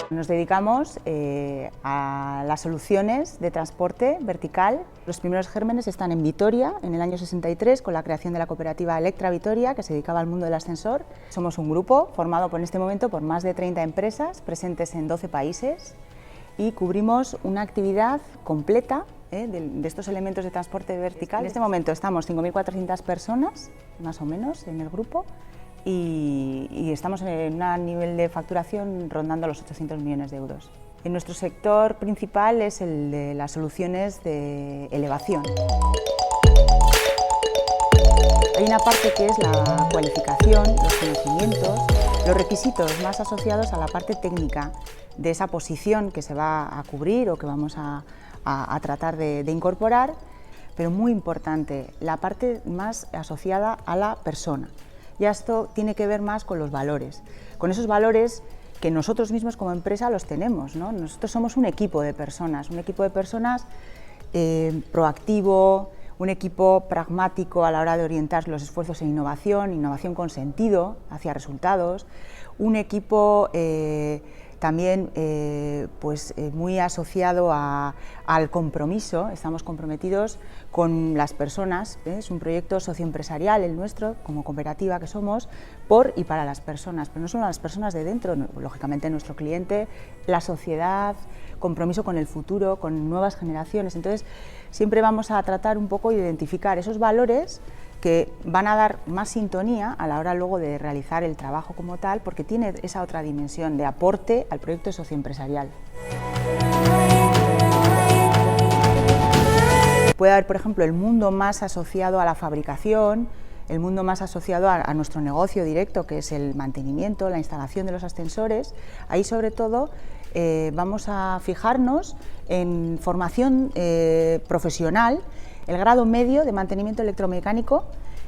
Nos dedicamos a las soluciones de transporte vertical. Los primeros gérmenes están en Vitoria, en el año 63, con la creación de la cooperativa Electra Vitoria, que se dedicaba al mundo del ascensor. Somos un grupo formado en este momento por más de 30 empresas, presentes en 12 países, y cubrimos una actividad completa de estos elementos de transporte vertical. En este momento estamos 5.400 personas, más o menos, en el grupo, y estamos en un nivel de facturación rondando los 800 millones de euros. En nuestro sector principal es el de las soluciones de elevación. Hay una parte que es la cualificación, los conocimientos, los requisitos más asociados a la parte técnica de esa posición que se va a cubrir o que vamos a tratar de incorporar, pero muy importante, la parte más asociada a la persona. Ya esto tiene que ver más con los valores, con esos valores que nosotros mismos como empresa los tenemos, ¿no? Nosotros somos un equipo de personas proactivo, un equipo pragmático a la hora de orientar los esfuerzos en innovación con sentido hacia resultados, un equipo también muy asociado al compromiso. Estamos comprometidos con las personas, es un proyecto socioempresarial el nuestro, como cooperativa que somos, por y para las personas, pero no solo las personas de dentro, lógicamente nuestro cliente, la sociedad, compromiso con el futuro, con nuevas generaciones. Entonces, siempre vamos a tratar un poco de identificar esos valores que van a dar más sintonía a la hora luego de realizar el trabajo como tal, porque tiene esa otra dimensión de aporte al proyecto socioempresarial. Puede haber, por ejemplo, el mundo más asociado a la fabricación, el mundo más asociado a nuestro negocio directo, que es el mantenimiento, la instalación de los ascensores. Ahí, sobre todo, vamos a fijarnos en formación profesional, el grado medio de mantenimiento electromecánico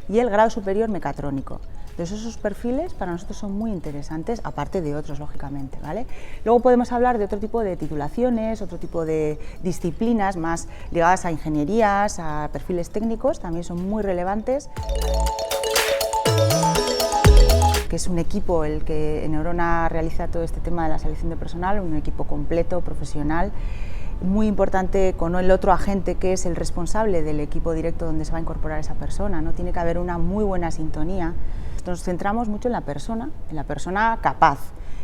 y el grado superior mecatrónico. Entonces, esos perfiles para nosotros son muy interesantes, aparte de otros, lógicamente, ¿vale? Luego podemos hablar de otro tipo de titulaciones, otro tipo de disciplinas más ligadas a ingenierías, a perfiles técnicos, también son muy relevantes. Que es un equipo el que en Neurona realiza todo este tema de la selección de personal, un equipo completo, profesional, muy importante con el otro agente que es el responsable del equipo directo donde se va a incorporar esa persona, ¿no? Tiene que haber una muy buena sintonía. Nos centramos mucho en la persona capaz.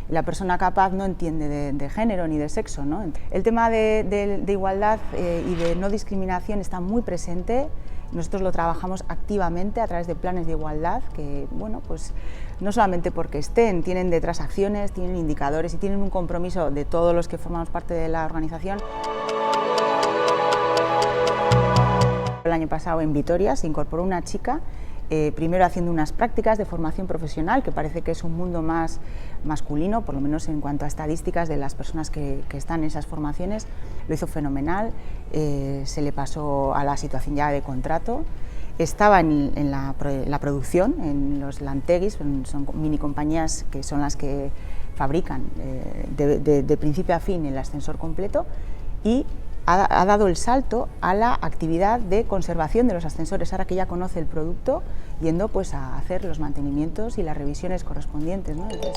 Y la persona capaz no entiende de género ni de sexo, ¿no? El tema de igualdad y de no discriminación está muy presente. Nosotros lo trabajamos activamente a través de planes de igualdad que, bueno, pues no solamente porque tienen detrás acciones, tienen indicadores y tienen un compromiso de todos los que formamos parte de la organización. El año pasado en Vitoria se incorporó una chica, primero haciendo unas prácticas de formación profesional, que parece que es un mundo más masculino, por lo menos en cuanto a estadísticas de las personas que están en esas formaciones. Lo hizo fenomenal, se le pasó a la situación ya de contrato. Estaba en la producción, en los Lantegis, son mini compañías que son las que fabrican de principio a fin el ascensor completo, y ha dado el salto a la actividad de conservación de los ascensores, ahora que ya conoce el producto, yendo pues a hacer los mantenimientos y las revisiones correspondientes, ¿no? Entonces,